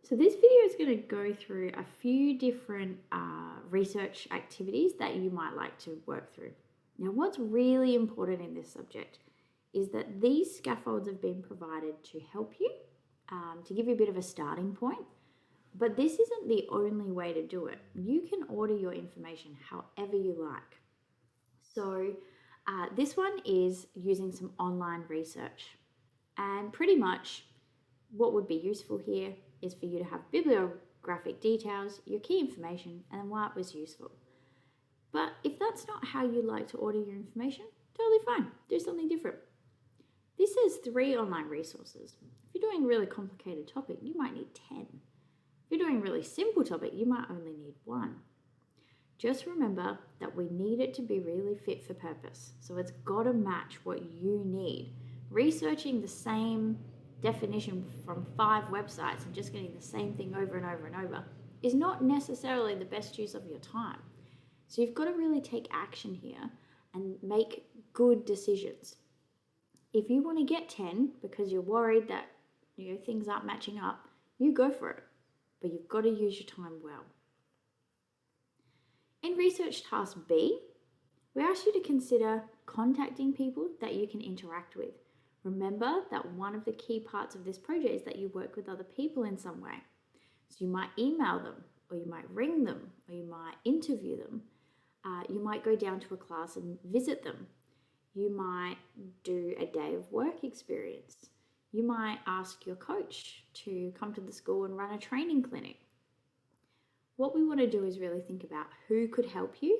So this video is going to go through a few different research activities that you might like to work through. Now, what's really important in this subject is that these scaffolds have been provided to help you, to give you a bit of a starting point, but this isn't the only way to do it. You can order your information however you like. So this one is using some online research, and pretty much what would be useful here is for you to have bibliographic details, your key information, and then why it was useful. But if that's not how you like to order your information, totally fine. Do something different. This has 3 online resources. If you're doing a really complicated topic, you might need 10. If you're doing a really simple topic, you might only need 1. Just remember that we need it to be really fit for purpose. So it's got to match what you need. Researching the same definition from 5 websites and just getting the same thing over and over and over is not necessarily the best use of your time. So you've got to really take action here and make good decisions. If you want to get 10 because you're worried that things aren't matching up, you go for it. But you've got to use your time well. In Research Task B, we ask you to consider contacting people that you can interact with. Remember that one of the key parts of this project is that you work with other people in some way. So you might email them, or you might ring them, or you might interview them. You might go down to a class and visit them. You might do a day of work experience. You might ask your coach to come to the school and run a training clinic. What we want to do is really think about who could help you.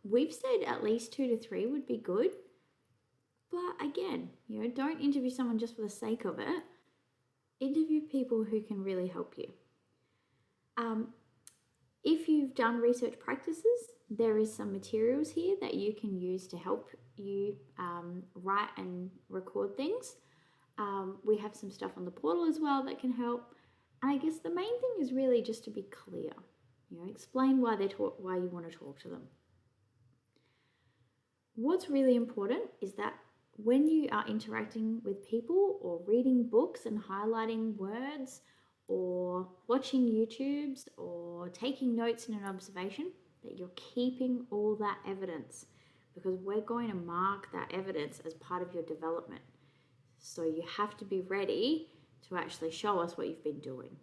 We've said at least 2 to 3 would be good. But again, don't interview someone just for the sake of it. Interview people who can really help you. If you've done research practices, there is some materials here that you can use to help you write and record things. We have some stuff on the portal as well that can help. And I guess the main thing is really just to be clear. Explain why you want to talk to them. What's really important is that when you are interacting with people or reading books and highlighting words or watching YouTubes or taking notes in an observation, that you're keeping all that evidence, because we're going to mark that evidence as part of your development. So you have to be ready to actually show us what you've been doing.